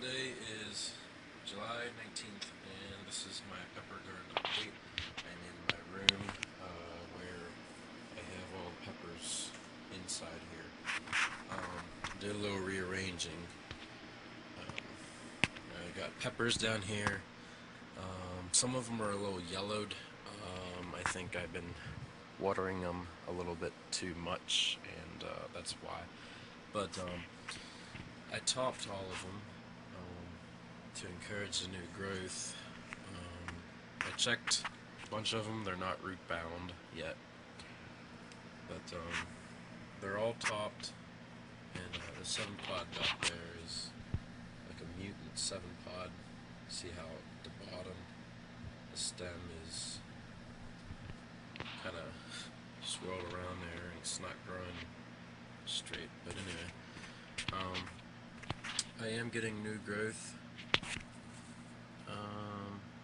Today is July 19th, and this is my pepper garden update. I'm in my room where I have all the peppers inside here. Did a little rearranging. I got peppers down here. Some of them are a little yellowed. I think I've been watering them a little bit too much, and that's why. But I topped all of them to encourage the new growth. I checked a bunch of them. They're not root bound yet, but they're all topped. And the 7-pod back there is like a mutant 7-pod. See how at the bottom the stem is kind of swirled around there, and it's not growing straight. But anyway, I am getting new growth.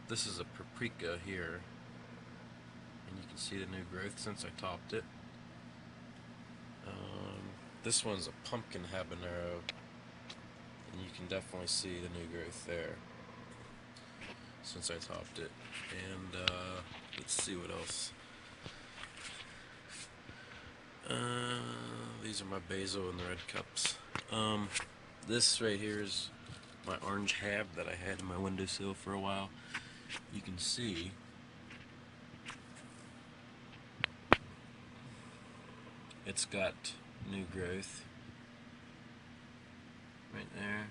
This is a paprika here, and you can see the new growth since I topped it. This one's a pumpkin habanero, and you can definitely see the new growth there since I topped it. And let's see what else. These are my basil in the red cups. This right here is my orange hab that I had in my windowsill for a while. You can see it's got new growth right there,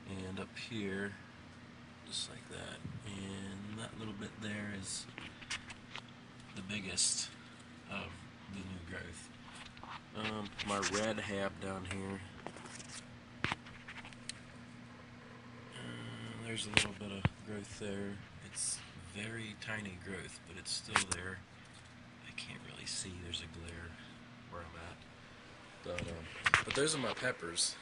and up here just like that, and that little bit there is the biggest of the new growth. My red hab down here, there's a little bit of growth there. It's very tiny growth, but it's still there. I can't really see, there's a glare where I'm at. But those are my peppers.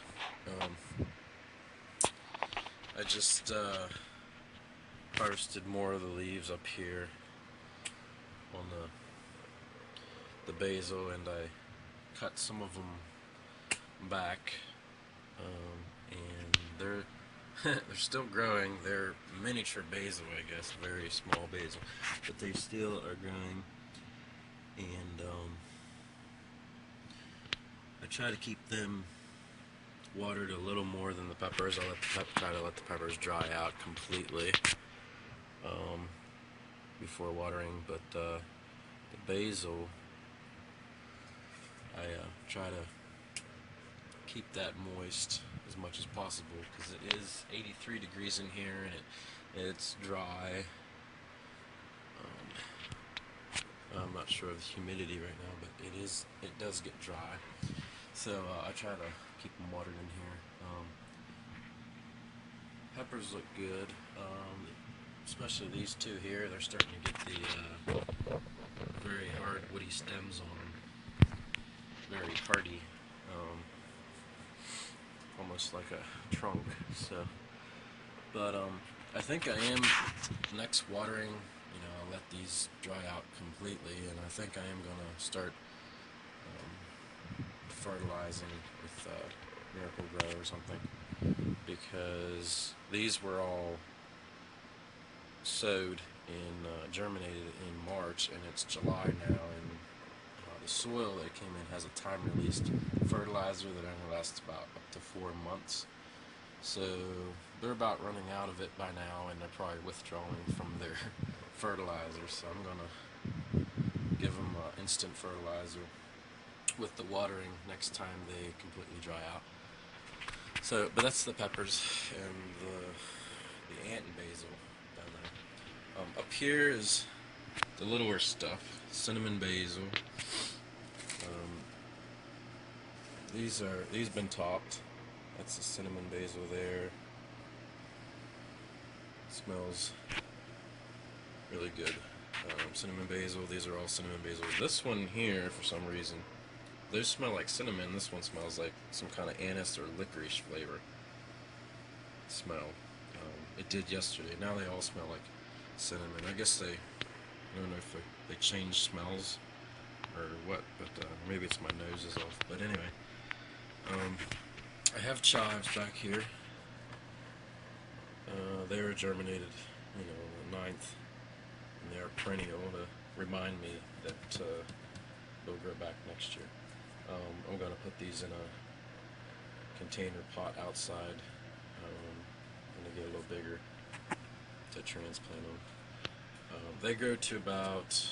I just harvested more of the leaves up here on the basil, and I cut some of them back, and they're they're still growing. They're miniature basil, I guess, very small basil, but they still are growing. And I try to keep them watered a little more than the peppers. I try to let the peppers dry out completely before watering. But the basil, I try to keep that moist as much as possible, because it is 83 degrees in here, and it's dry. I'm not sure of the humidity right now, but it does get dry. So I try to keep them watered in here. Peppers look good, especially these two here. They're starting to get the very hard woody stems on them, very hardy, almost like a trunk. So, but I think I am next watering. I'll let these dry out completely, and I think I am gonna start fertilizing with Miracle Grow or something, because these were all sowed in germinated in March, and it's July now, and the soil that came in has a time-released fertilizer that only lasts about up to 4 months. So they're about running out of it by now, and they're probably withdrawing from their fertilizer. So I'm gonna give them instant fertilizer with the watering next time they completely dry out. So, but that's the peppers and the ant and basil down there. Up here is the littler stuff, cinnamon basil. These been topped. That's the cinnamon basil there. Smells really good. Cinnamon basil. These are all cinnamon basil. This one here, for some reason, those smell like cinnamon. This one smells like some kind of anise or licorice flavor smell. It did yesterday. Now they all smell like cinnamon. I guess I don't know if they change smells or what, but maybe it's my nose is off. But anyway, I have chives back here. They were germinated, on the 9th, and they are perennial to remind me that they'll grow back next year. I'm going to put these in a container pot outside when they get a little bigger to transplant them. They grow to about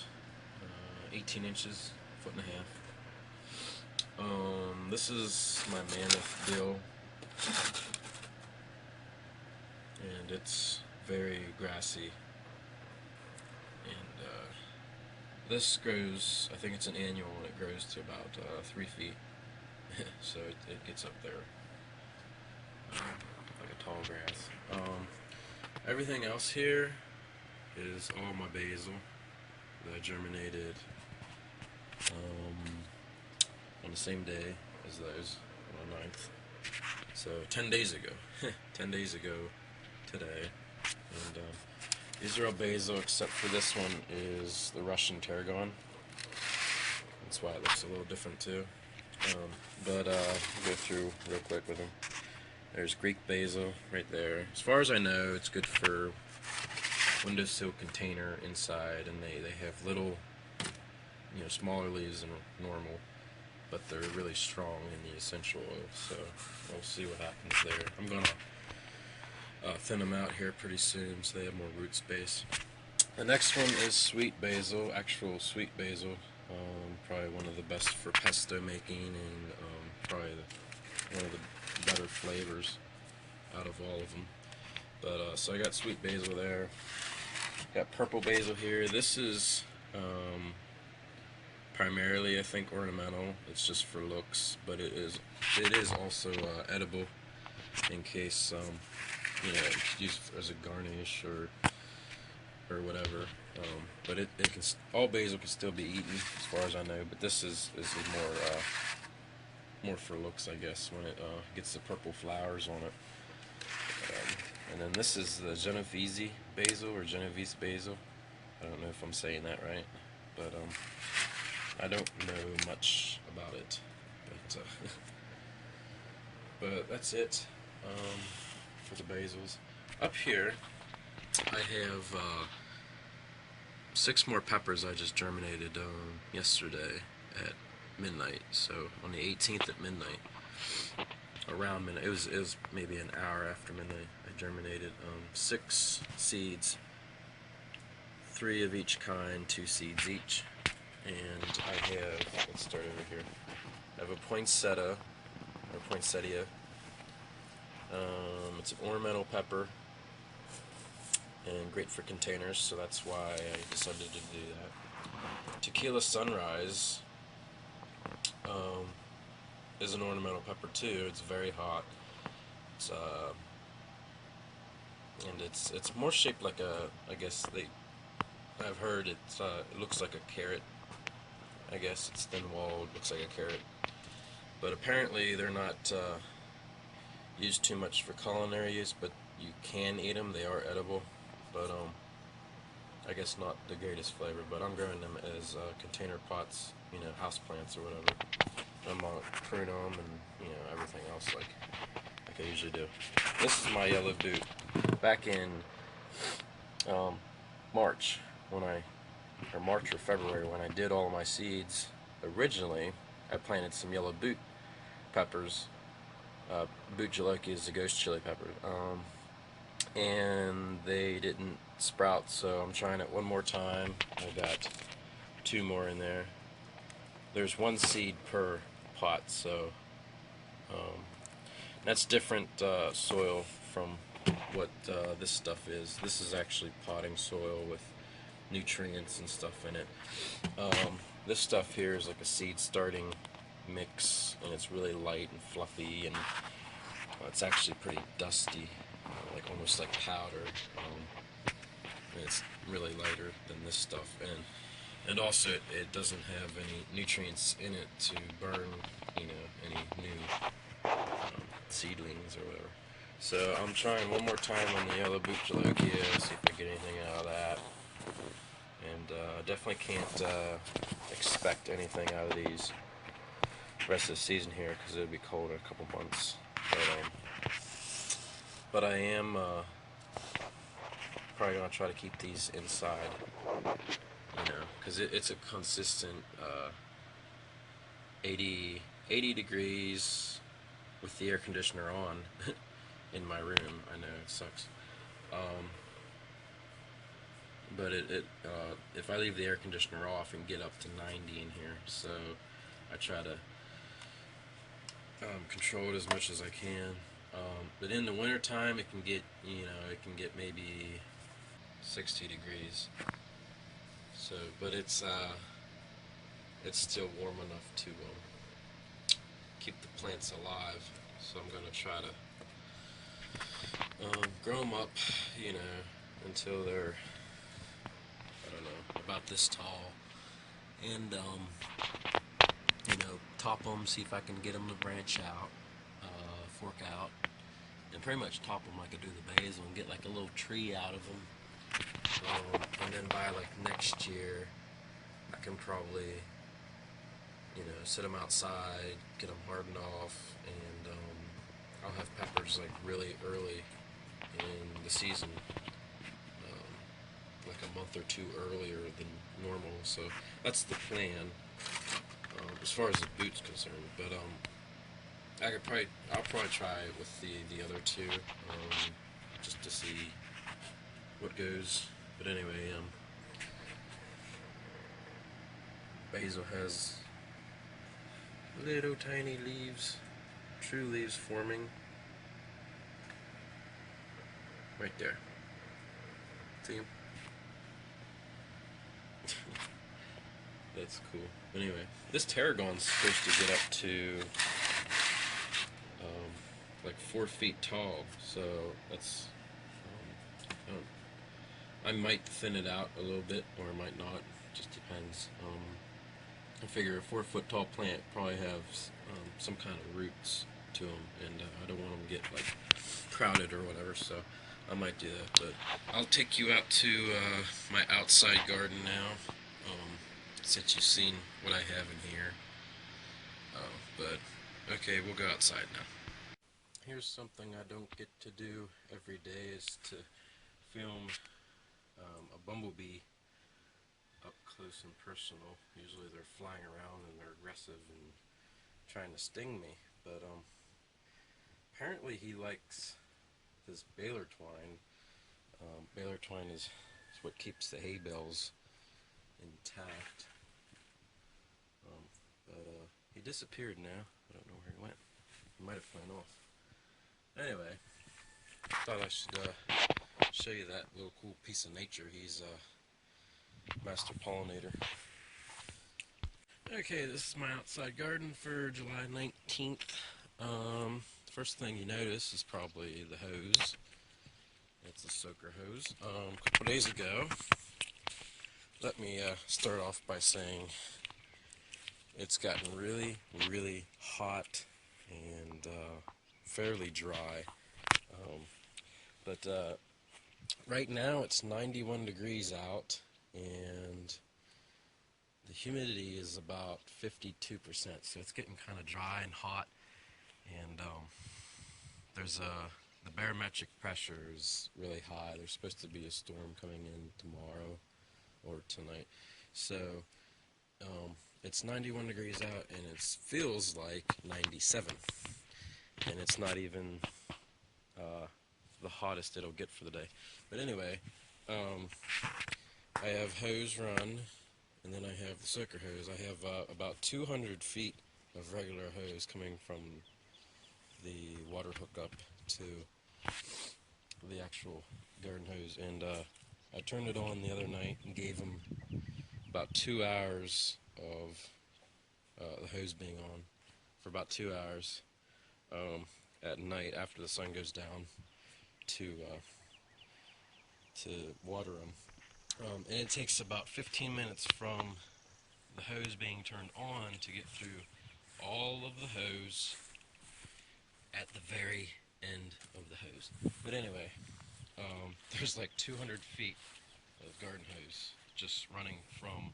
18 inches, foot and a half. This is my mammoth dill, and it's very grassy. And this grows, I think it's an annual, and it grows to about 3 feet. So it gets up there, like a tall grass. Everything else here is all my basil that I germinated on the same day as those, on the 9th. So 10 days ago. 10 days ago today. And these are all basil, except for this one is the Russian tarragon. That's why it looks a little different too. But I'll go through real quick with them. There's Greek basil right there. As far as I know, it's good for windowsill container inside, and they have little, smaller leaves than normal, but they're really strong in the essential oil, so we'll see what happens there. I'm gonna thin them out here pretty soon so they have more root space. The next one is sweet basil, actual sweet basil. Probably one of the best for pesto making, and probably one of the better flavors out of all of them. But so I got sweet basil there. Got purple basil here. This is primarily, I think, ornamental. It's just for looks, but it is also edible, in case you could use it as a garnish or whatever. But it can, all basil can still be eaten, as far as I know. But this is more for looks, I guess, when it gets the purple flowers on it. And then this is the Genovese basil, or Genovese basil. I don't know if I'm saying that right, but I don't know much about it. But that's it for the basils. Up here, I have 6 more peppers I just germinated yesterday at midnight. So on the 18th at midnight, around midnight, it was maybe an hour after midnight, I germinated 6 seeds, 3 of each kind, 2 seeds each. And I have, let's start over here, I have a poinsettia, or poinsettia. It's an ornamental pepper, and great for containers, so that's why I decided to do that. Tequila Sunrise is an ornamental pepper too. It's very hot. It's and it's more shaped like a, I guess I've heard it looks like a carrot. I guess it's thin-walled, looks like a carrot. But apparently they're not used too much for culinary use, but you can eat them. They are edible, but I guess not the greatest flavor. But I'm growing them as container pots, house plants or whatever. I'm gonna prune them and everything else like I usually do. This is my yellow boot. Back in March, March or February, when I did all of my seeds originally, I planted some yellow boot peppers. Boot jaloki is the ghost chili pepper, and they didn't sprout, so I'm trying it one more time. I got 2 more in there. There's 1 seed per pot, so that's different soil from what this stuff is. This is actually potting soil with nutrients and stuff in it. This stuff here is like a seed starting mix, and it's really light and fluffy, and it's actually pretty dusty, like almost like powder. And it's really lighter than this stuff, and also it doesn't have any nutrients in it to burn, any new seedlings or whatever. So I'm trying one more time on the yellow boot jalokia, see if I get anything out of that. And definitely can't expect anything out of these rest of the season here, because it'll be cold in a couple months. But I am Probably gonna try to keep these inside, because it's a consistent 80, 80 degrees with the air conditioner on in my room. I know it sucks. Um, but if I leave the air conditioner off, and get up to 90 in here. So I try to control it as much as I can. But in the wintertime, it can get, maybe 60 degrees. So, but it's still warm enough to keep the plants alive. So I'm gonna try to grow them up, until they're, I don't know, about this tall, and top them, see if I can get them to branch out, fork out, and pretty much top them like I do the basil, and get like a little tree out of them. And then by like next year, I can probably, set them outside, get them hardened off, and I'll have peppers like really early in the season, like a month or two earlier than normal. So that's the plan, as far as the boot's concerned. But I'll probably try it with the other two, just to see what goes. But anyway, basil has little tiny leaves, true leaves forming right there. See them? That's cool. Anyway, this tarragon's supposed to get up to like 4 feet tall, so that's I might thin it out a little bit, or I might not. Just depends. I figure a 4-foot tall plant probably has some kind of roots to them, and I don't want them to get like crowded or whatever. So I might do that. But I'll take you out to my outside garden now, since you've seen what I have in here. But okay, we'll go outside now. Here's something I don't get to do every day, is to film a bumblebee up close and personal. Usually they're flying around and they're aggressive and trying to sting me, but apparently he likes this baler twine. Baler twine is what keeps the hay bales intact. But he disappeared now. I don't know where he went. He might have flown off. Anyway, thought I should show you that little cool piece of nature. He's a master pollinator. Okay, this is my outside garden for July 19th. First thing you notice is probably the hose. It's a soaker hose. A couple days ago, let me start off by saying it's gotten really, really hot and fairly dry. But right now it's 91 degrees out, and the humidity is about 52%, so it's getting kind of dry and hot, and the barometric pressure is really high. There's supposed to be a storm coming in tomorrow or tonight, so it's 91 degrees out, and it feels like 97, and it's not even the hottest it'll get for the day. But anyway, I have hose run, and then I have the soaker hose. I have about 200 feet of regular hose coming from the water hookup to the actual garden hose, and I turned it on the other night and gave them about 2 hours of the hose being on for about 2 hours at night after the sun goes down to water them. And it takes about 15 minutes from the hose being turned on to get through all of the hose at the very end of the hose. But anyway, there's like 200 feet of garden hose just running from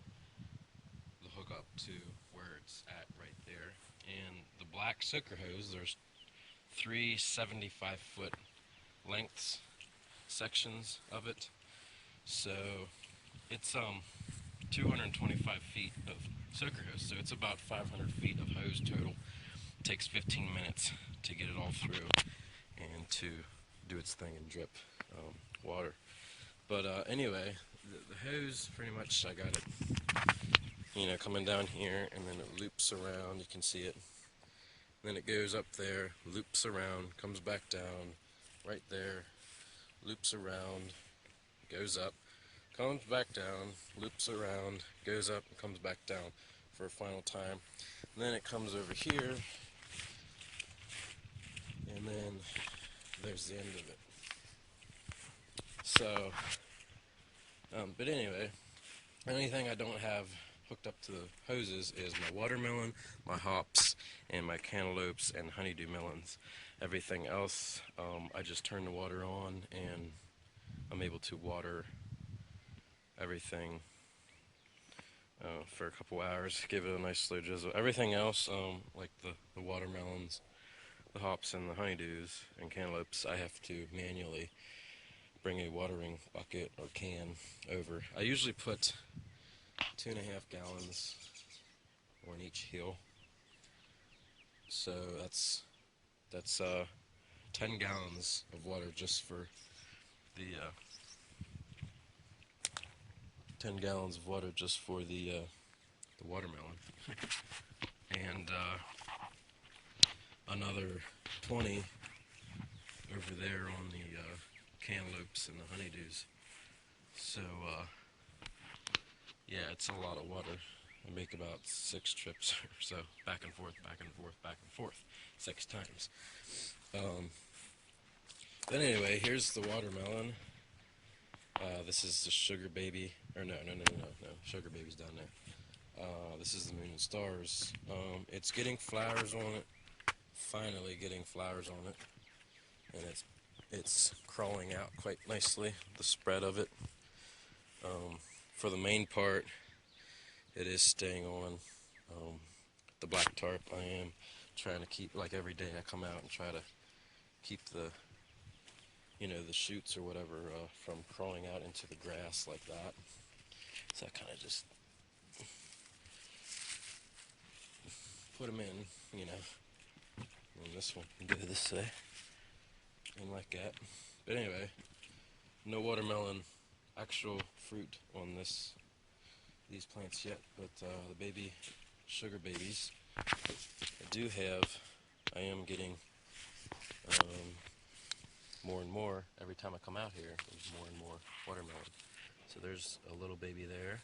the hookup to where it's at right there. And the black soaker hose, there's 3 75-foot lengths sections of it. So it's 225 feet of soaker hose, so it's about 500 feet of hose total. It takes 15 minutes to get it all through and to do its thing and drip water. But anyway, the hose, pretty much I got it, coming down here, and then it loops around, you can see it. Then it goes up there, loops around, comes back down, right there, loops around, goes up, comes back down, loops around, goes up, and comes back down for a final time. And then it comes over here, and then there's the end of it. So, but anyway, the only thing I don't have hooked up to the hoses is my watermelon, my hops, and my cantaloupes and honeydew melons. Everything else, I just turn the water on and I'm able to water everything for a couple hours, give it a nice slow drizzle. Everything else, like the watermelons, the hops, and the honeydews and cantaloupes, I have to manually bring a watering bucket or can over. I usually put 2.5 gallons on each hill, so that's 10 gallons of water just for the 10 gallons of water just for the watermelon, and another 20 over there on the cantaloupes and the honeydews. So yeah, it's a lot of water. I make about 6 trips or so, back and forth, back and forth, back and forth, 6 times. But anyway, here's the watermelon. This is the sugar baby, or no, sugar baby's down there. This is the moon and stars. It's getting flowers on it, finally getting flowers on it, and it's crawling out quite nicely, the spread of it. For the main part, it is staying on. The black tarp, I am trying to keep, like every day I come out and try to keep the shoots or whatever from crawling out into the grass like that. So I kind of just put them in, and this one can go this way, and like that. But anyway, no watermelon, actual fruit on these plants yet, but the baby sugar babies I do have, I am getting more and more every time I come out here. There's more and more watermelon. So there's a little baby there,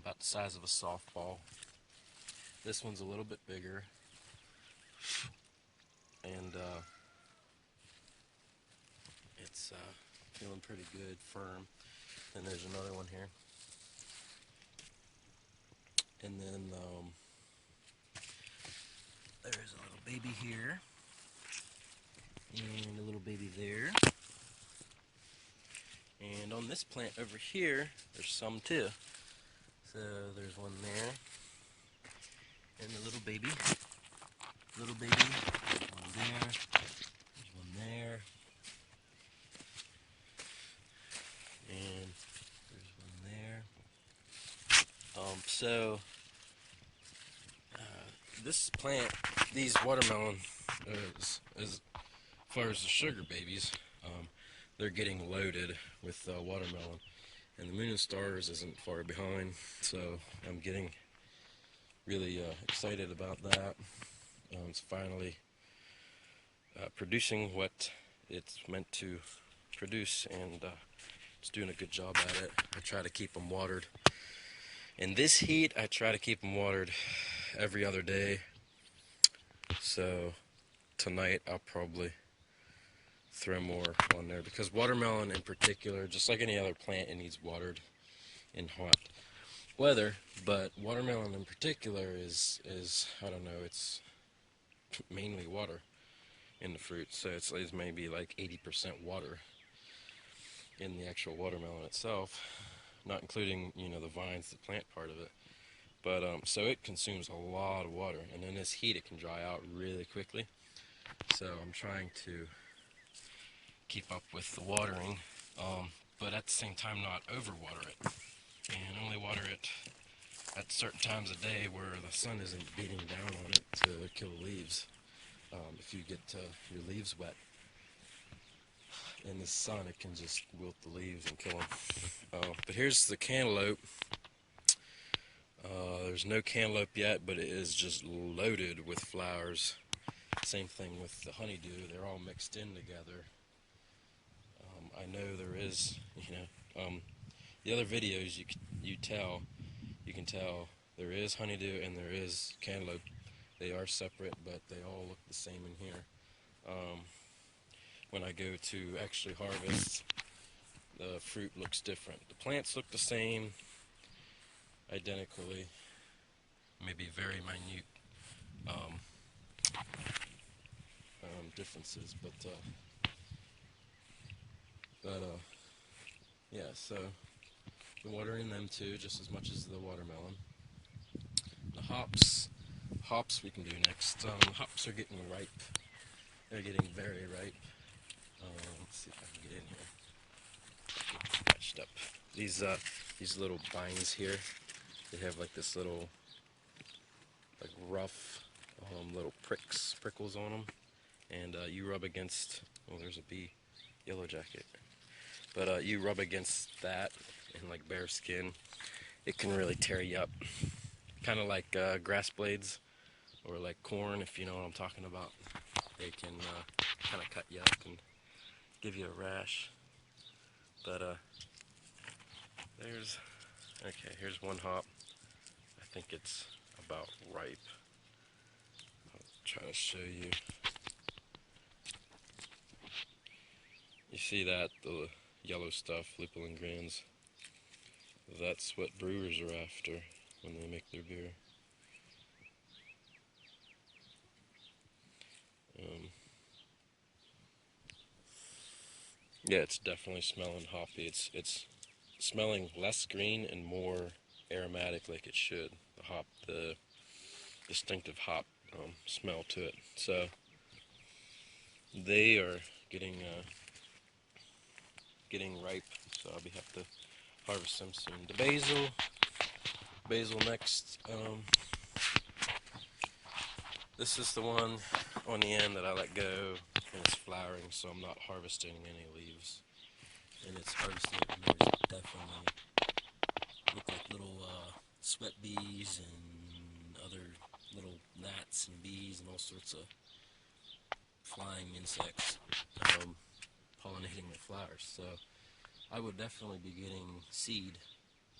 about the size of a softball. This one's a little bit bigger, and it's feeling pretty good, firm. And there's another one here, and then there's a little baby here, and a little baby there. And on this plant over here, there's some too. So there's one there, and a little baby, one there, there's one there, and there's one there. So this plant, these watermelon, as far as the sugar babies, they're getting loaded with watermelon, and the moon and stars isn't far behind, so I'm getting really excited about that. It's finally producing what it's meant to produce, and it's doing a good job at it. I try to keep them watered. In this heat, I try to keep them watered every other day, so tonight I'll probably throw more on there, because watermelon in particular, just like any other plant, it needs watered in hot weather, but watermelon in particular is I don't know, it's mainly water in the fruit, so it's maybe like 80% water in the actual watermelon itself, not including the vines, the plant part of it. But so it consumes a lot of water, and in this heat it can dry out really quickly. So I'm trying to keep up with the watering, but at the same time not overwater it, and only water it at certain times of day where the sun isn't beating down on it to kill the leaves. If you get your leaves wet in the sun, it can just wilt the leaves and kill them. But here's the cantaloupe. There's no cantaloupe yet, but it is just loaded with flowers. Same thing with the honeydew. They're all mixed in together. I know there is, the other videos you can tell there is honeydew and there is cantaloupe. They are separate, but they all look the same in here. When I go to actually harvest, the fruit looks different. The plants look the same, identically, maybe very minute differences, but yeah. So been watering them too, just as much as the watermelon. The hops we can do next. The hops are getting ripe. They're getting very ripe. Let's see if I can get in here. Get patched up. These little vines here, they have like this little, like rough, little prickles on them, and you rub against. Oh, there's a bee, yellow jacket. But you rub against that and like bare skin, it can really tear you up. Kind of like grass blades or like corn, if you know what I'm talking about. They can kind of cut you up and give you a rash. But here's one hop. I think it's about ripe. I'll try to show you. You see that, the yellow stuff, lupulin grains? That's what brewers are after when they make their beer. Yeah, it's definitely smelling hoppy. It's smelling less green and more aromatic, like it should. The distinctive hop smell to it. So they are getting ripe. So I'll have to harvest them soon. The basil next. This is the one on the end that I let go, and it's flowering, so I'm not harvesting any leaves. And it's harvesting, and there's definitely look like little sweat bees and other little gnats and bees and all sorts of flying insects pollinating the flowers. So I would definitely be getting seed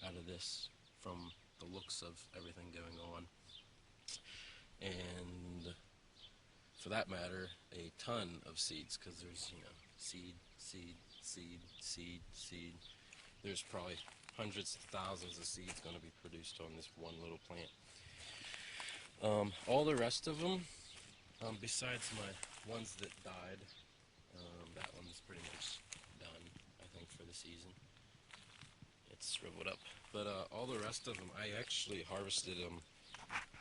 out of this from the looks of everything going on. And for that matter, a ton of seeds, because there's, seed. There's probably hundreds of thousands of seeds going to be produced on this one little plant. All the rest of them, besides my ones that died, that one's pretty much done, I think, for the season. It's shriveled up. But all the rest of them, I actually harvested them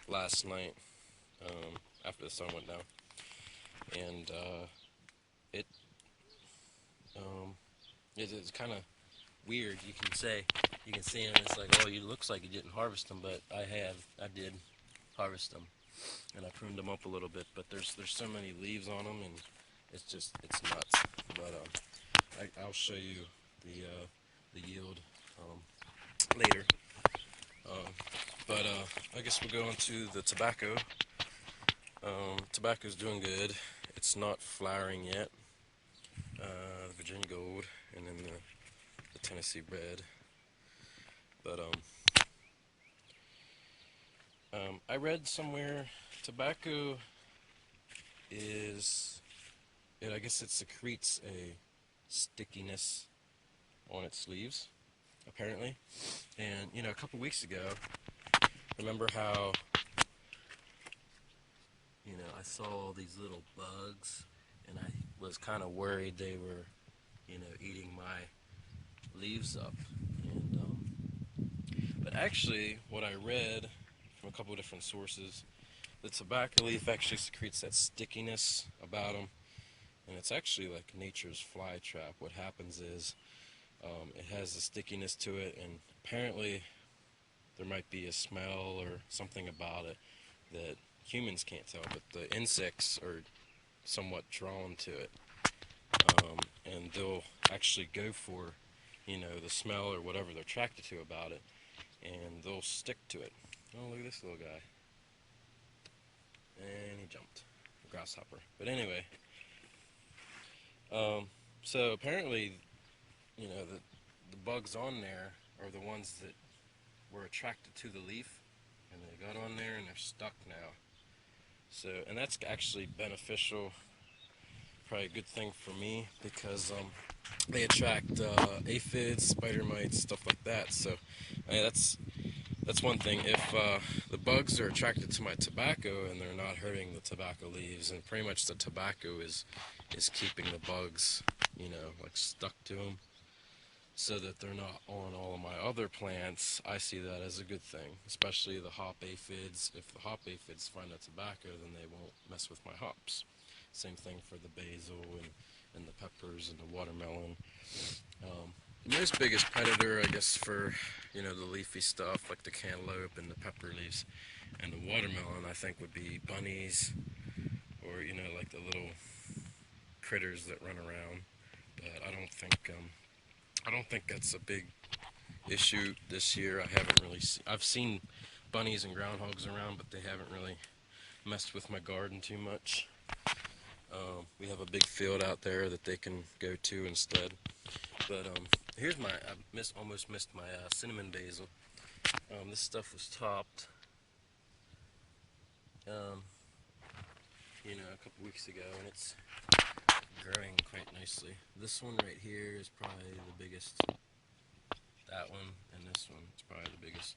last night after the sun went down. And it's kind of weird. You can see them, it's like, oh, it looks like you didn't harvest them, but I did harvest them, and I pruned them up a little bit, but there's so many leaves on them, and it's nuts. But I'll show you the yield later. But I guess we'll go on to the tobacco. Tobacco's doing good. It's not flowering yet. The Virginia Gold, and then the Tennessee Red. But I read somewhere tobacco I guess it secretes a stickiness on its leaves, apparently. And a couple weeks ago, remember how I saw all these little bugs, and I was kind of worried they were eating my leaves up. And but actually, what I read from a couple of different sources, the tobacco leaf actually secretes that stickiness about them, and it's actually like nature's fly trap. What happens is it has a stickiness to it, and apparently there might be a smell or something about it that humans can't tell, but the insects are somewhat drawn to it, and they'll actually go for, the smell or whatever they're attracted to about it, and they'll stick to it. Oh, look at this little guy. And he jumped. A grasshopper. But anyway, so apparently, the bugs on there are the ones that were attracted to the leaf, and they got on there and they're stuck now. So, and that's actually beneficial, probably a good thing for me, because they attract aphids, spider mites, stuff like that. So, that's one thing. If the bugs are attracted to my tobacco and they're not hurting the tobacco leaves, and pretty much the tobacco is keeping the bugs, like stuck to them, so that they're not on all of my other plants, I see that as a good thing, especially the hop aphids. If the hop aphids find the tobacco, then they won't mess with my hops. Same thing for the basil and the peppers and the watermelon. The most biggest predator, I guess, for the leafy stuff like the cantaloupe and the pepper leaves and the watermelon, I think would be bunnies, or like the little critters that run around. But I don't think that's a big issue this year. I haven't really I've seen bunnies and groundhogs around, but they haven't really messed with my garden too much. We have a big field out there that they can go to instead. But here's almost missed my cinnamon basil. This stuff was topped, a couple weeks ago, and it's growing quite nicely. This one right here is probably the biggest. That one and this one is probably the biggest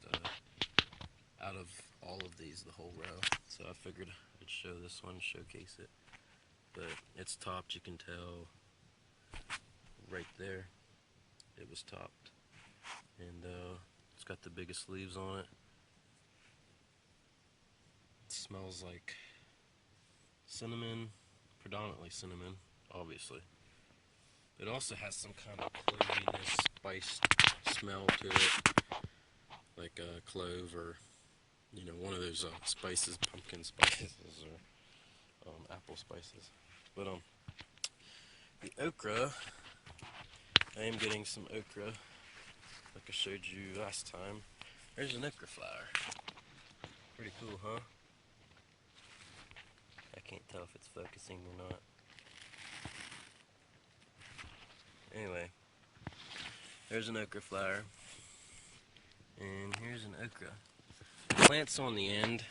out of all of these, the whole row. So I figured I'd show this one, showcase it. But it's topped, you can tell right there. It was topped, and it's got the biggest leaves on it. It smells like cinnamon, predominantly cinnamon, obviously. It also has some kind of cloviness, spiced smell to it, like clove or one of those spices, pumpkin spices or apple spices. But the okra, I am getting some okra, like I showed you last time. There's an okra flower. Pretty cool, huh? I can't tell if it's focusing or not. Anyway, there's an okra flower, and here's an okra. The plants on the end,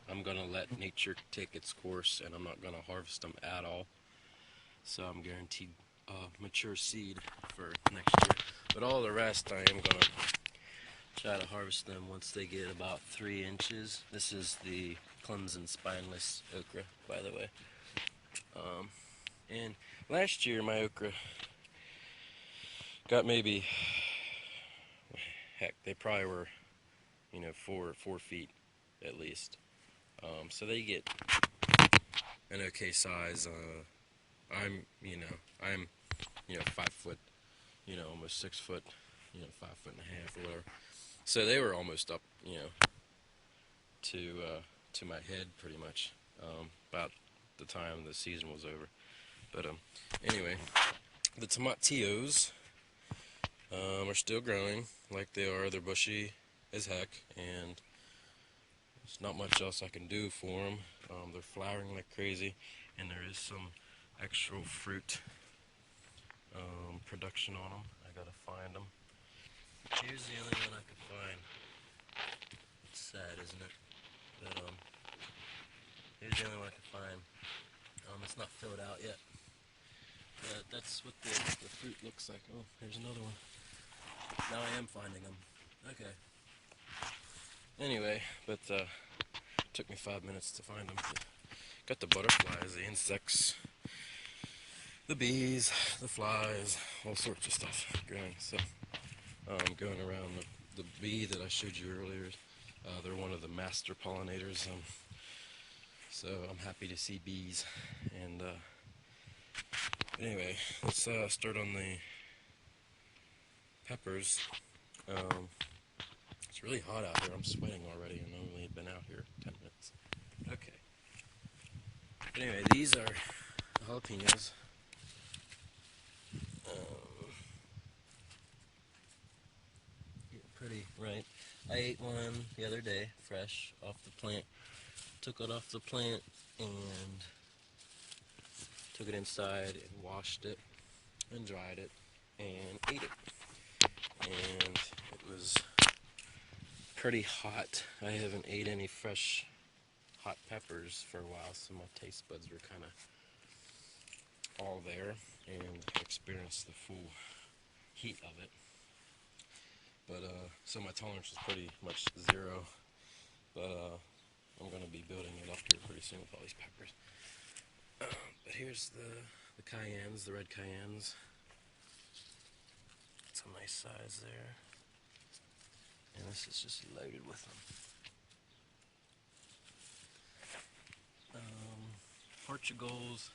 I'm going to let nature take its course, and I'm not going to harvest them at all. So I'm guaranteed mature seed for next year. But all the rest, I am going to try to harvest them once they get about 3 inches. This is the Clemson spineless okra, by the way. And last year, my okra got maybe, heck, they probably were, 4 feet at least. So they get an okay size. I'm 5 foot, almost 6 foot, 5.5 or whatever. So they were almost up, to my head pretty much, about the time the season was over. But anyway, the tomatillos are still growing like they are. They're bushy as heck, and there's not much else I can do for them. They're flowering like crazy, and there is some actual fruit production on them. I gotta find them. Here's the only one I could find. It's sad, isn't it? But here's the only one I could find. It's not filled out yet. But that's what the fruit looks like. Oh, here's another one. Now I am finding them. Okay. Anyway, but took me 5 minutes to find them. Got the butterflies, the insects, the bees, the flies, all sorts of stuff growing. So going around the bee that I showed you earlier. They're one of the master pollinators. So I'm happy to see bees, and Anyway, let's start on the peppers. It's really hot out here. I'm sweating already, and I only been out here 10 minutes. Okay. Anyway, these are jalapenos. Pretty, right? I ate one the other day, fresh off the plant. Took it off the plant and took it inside and washed it and dried it and ate it. And it was pretty hot. I haven't ate any fresh hot peppers for a while, so my taste buds were kind of all there and experienced the full heat of it. But so my tolerance is pretty much zero. But I'm going to be building it up here pretty soon with all these peppers. But here's the cayennes, the red cayennes. It's a nice size there. And this is just loaded with them. Portugals,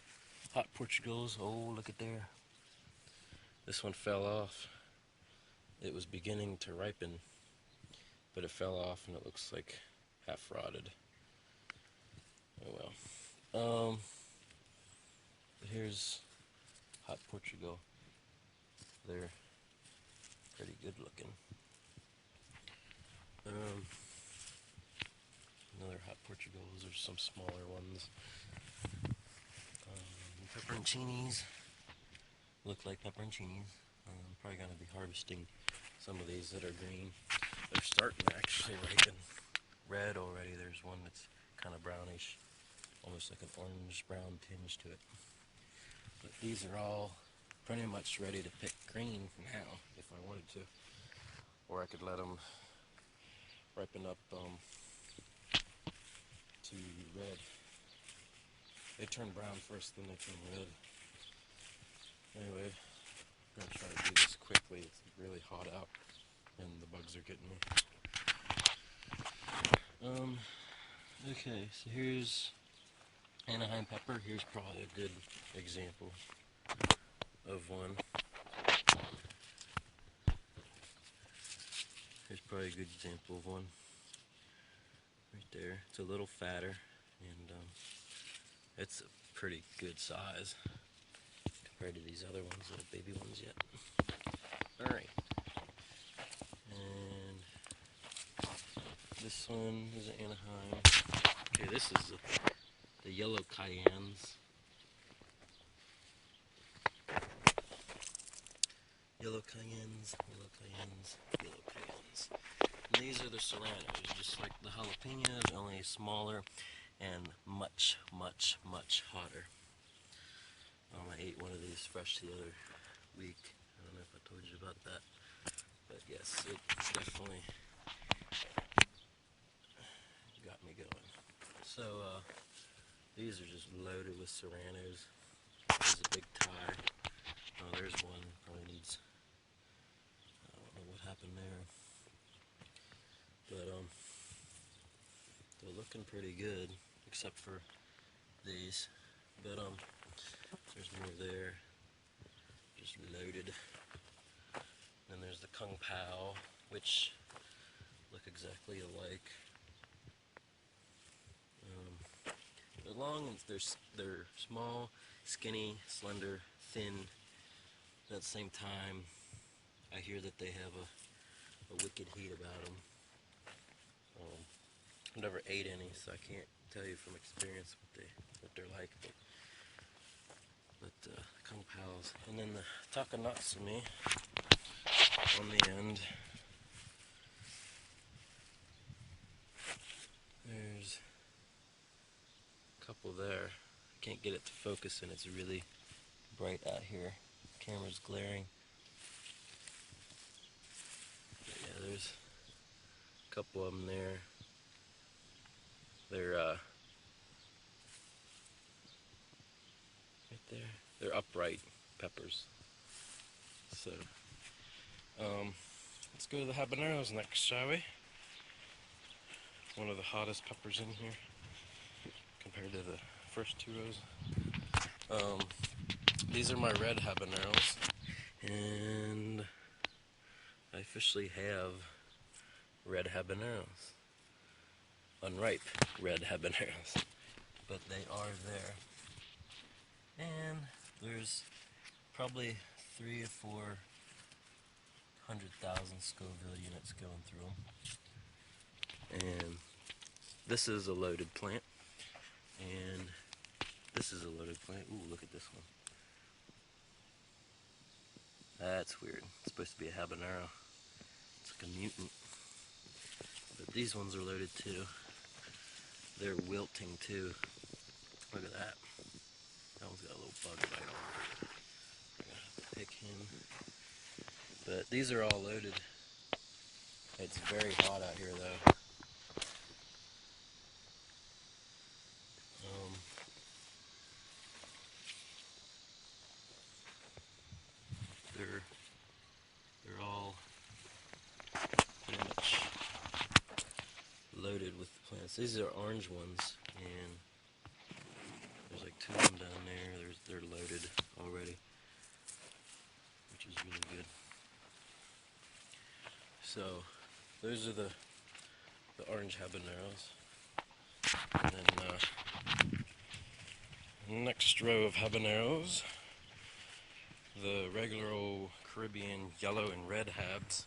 hot Portugals. Oh, look at there. This one fell off. It was beginning to ripen, but it fell off and it looks like half rotted. Oh well. Here's hot Portugal. They're pretty good looking. Another hot Portugals. There's some smaller ones. Pepperoncinis. Look like pepperoncinis. I'm probably going to be harvesting some of these that are green. They're starting to actually ripen red already. There's one that's kind of brownish, almost like an orange-brown tinge to it. But these are all pretty much ready to pick green now, if I wanted to. Or I could let them ripen up to red. They turn brown first, then they turn red. Anyway, I'm going to try to do this quickly. It's really hot out, and the bugs are getting me. Okay, so here's Anaheim pepper. Here's probably a good example of one. Here's probably a good example of one. Right there. It's a little fatter, and it's a pretty good size compared to these other ones, little baby ones yet. Alright. And this one is an Anaheim. Okay, this is the yellow cayennes. Yellow cayennes, yellow cayennes, yellow cayennes. And these are the serranos, just like the jalapenos, only smaller and much, much, much hotter. I ate one of these fresh the other week. I don't know if I told you about that, but yes, it definitely got me going. So these are just loaded with serranos. There's a big tie. Oh, there's one. Probably needs. I don't know what happened there, but they're looking pretty good, except for these. But there's more there, just loaded. Then there's the Kung Pao, which look exactly alike. They're long and they're small, skinny, slender, thin. But at the same time, I hear that they have a wicked heat about them. I've never ate any, so I can't tell you from experience what they're like. But Kung Paos, and then the Takanatsumi on the end. There's a couple there. I can't get it to focus, and it's really bright out here. Camera's glaring. But yeah, there's a couple of them there. They're right there. They're upright peppers. So let's go to the habaneros next, shall we? One of the hottest peppers in here compared to the first two rows. these are my red habaneros, and I officially have red habaneros. Unripe red habaneros. But they are there. And there's probably 3 or 400,000 Scoville units going through them. And this is a loaded plant. And this is a loaded plant. Ooh, look at this one. That's weird. It's supposed to be a habanero. It's like a mutant. But these ones are loaded too. They're wilting too. Look at that. That one's got a little bug bite on it. I'm gonna have to pick him. But these are all loaded. It's very hot out here though. They're all pretty much loaded with plants. These are orange ones, and there's like 2 of them down there. They're loaded already, which is really good. So those are the orange habaneros. And then next row of habaneros, the regular old Caribbean yellow and red habs.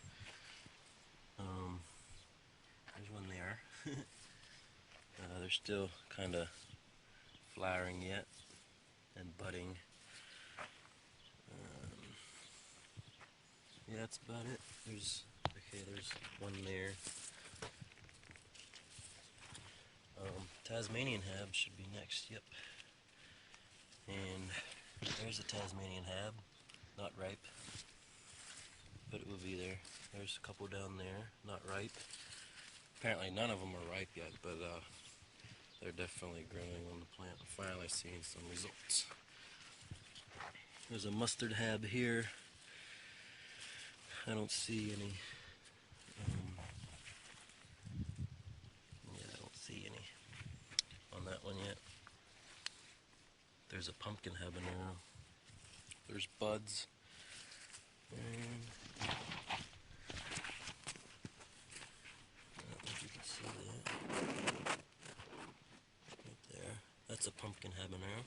There's one there. They're still kind of flowering yet and budding. Yeah, that's about it. There's one there. Tasmanian hab should be next. Yep. And there's a Tasmanian hab, not ripe, but it will be there. There's a couple down there, not ripe. Apparently none of them are ripe yet, but they're definitely growing on the plant. I'm finally seeing some results. There's a mustard hab here. I don't see any. Yeah, I don't see any on that one yet. There's a pumpkin habanero. There's buds. And I don't know if you can see that. Right there. That's a pumpkin habanero.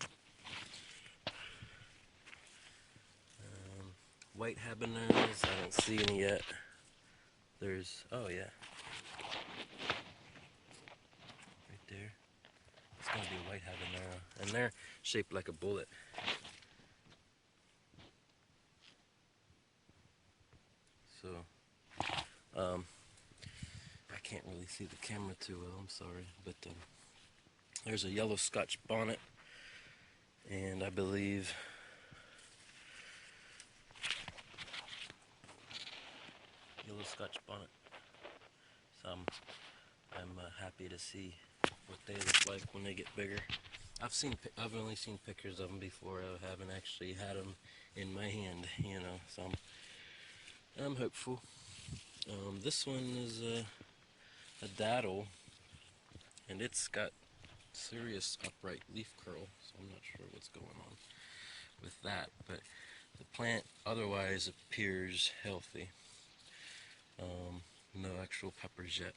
White habaneros, I don't see any yet. There's, oh yeah. Right there. It's gonna be a white habanero. And they're shaped like a bullet. So, I can't really see the camera too well, I'm sorry. But there's a yellow Scotch bonnet. And I believe yellow Scotch bonnet. So I'm happy to see what they look like when they get bigger. I've only seen pictures of them before. I haven't actually had them in my hand, you know. So I'm hopeful. This one is a daddle, and it's got serious upright leaf curl. So I'm not sure what's going on with that, but the plant otherwise appears healthy. No actual peppers yet.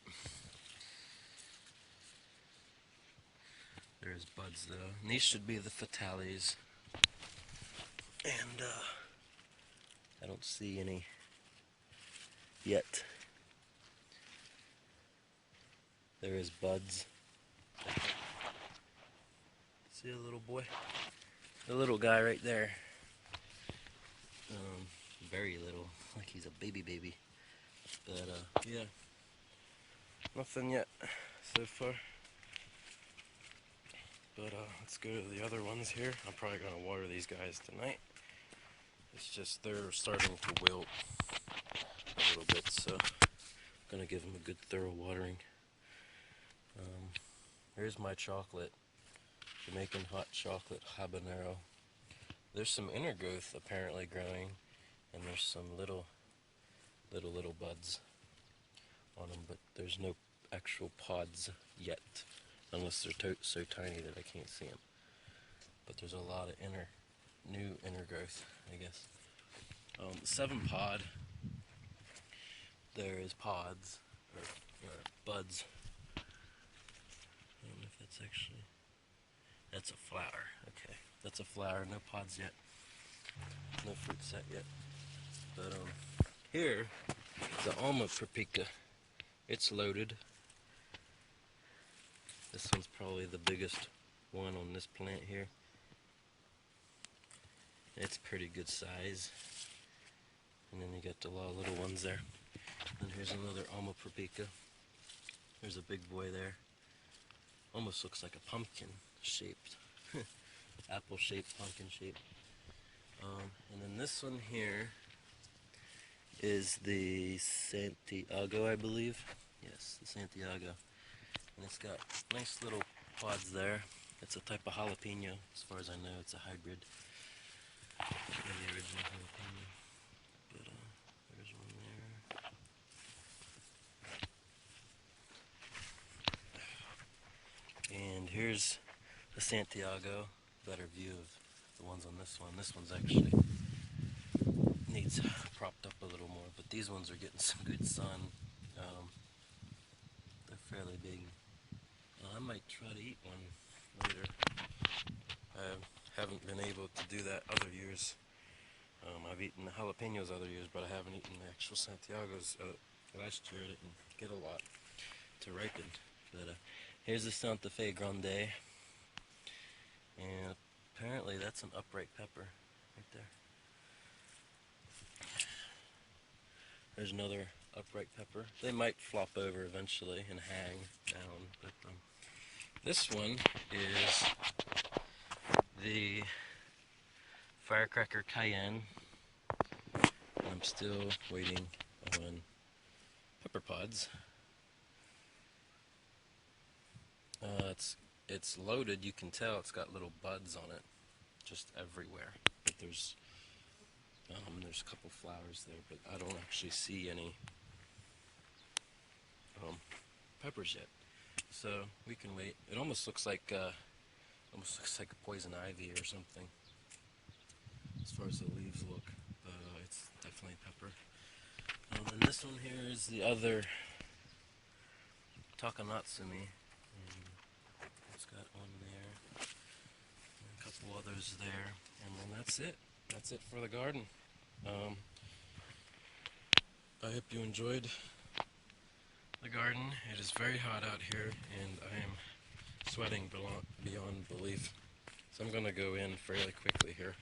There's buds though. And these should be the fatales. And I don't see any yet. There is buds. See a little boy? The little guy right there. Very little, like he's a baby. But yeah, nothing yet so far. But let's go to the other ones here. I'm probably gonna water these guys tonight. It's just they're starting to wilt a little bit, so I'm gonna give them a good thorough watering. Here's my chocolate, Jamaican hot chocolate habanero. There's some inner growth apparently growing, and there's some little buds on them, but there's no actual pods yet, unless they're so tiny that I can't see them. But there's a lot of inner new intergrowth, I guess. 7 pod, there is pods, or buds. I don't know if that's actually, that's a flower, okay. That's a flower, no pods yet, no fruit set yet. But here, the alma paprika, it's loaded. This one's probably the biggest one on this plant here. It's pretty good size. And then you got a lot of little ones there. And here's another alma paprika. There's a big boy there. Almost looks like a pumpkin shaped. Apple shaped, pumpkin shaped. And then this one here is the Santiago, I believe. Yes, the Santiago. And it's got nice little pods there. It's a type of jalapeno, as far as I know. It's a hybrid than the original jalapeno. But there's one there. And here's the Santiago. Better view of the ones on this one. This one's actually needs propped up a little more, but these ones are getting some good sun. They're fairly big. I might try to eat one later. I haven't been able to do that other years. I've eaten the jalapenos other years, but I haven't eaten the actual Santiagos. Last year I didn't get a lot to ripen. But here's the Santa Fe Grande, and apparently that's an upright pepper right there. There's another upright pepper. They might flop over eventually and hang down, but this one is the Firecracker Cayenne. I'm still waiting on pepper pods. It's loaded. You can tell it's got little buds on it, just everywhere. But there's a couple flowers there, but I don't actually see any peppers yet. So we can wait. It almost looks like a poison ivy or something, as far as the leaves look. But it's definitely pepper. And this one here is the other Takanatsumi. It's got one there, and a couple others there, and then that's it. That's it for the garden. I hope you enjoyed the garden. It is very hot out here, and I am sweating beyond belief. So I'm going to go in fairly quickly here.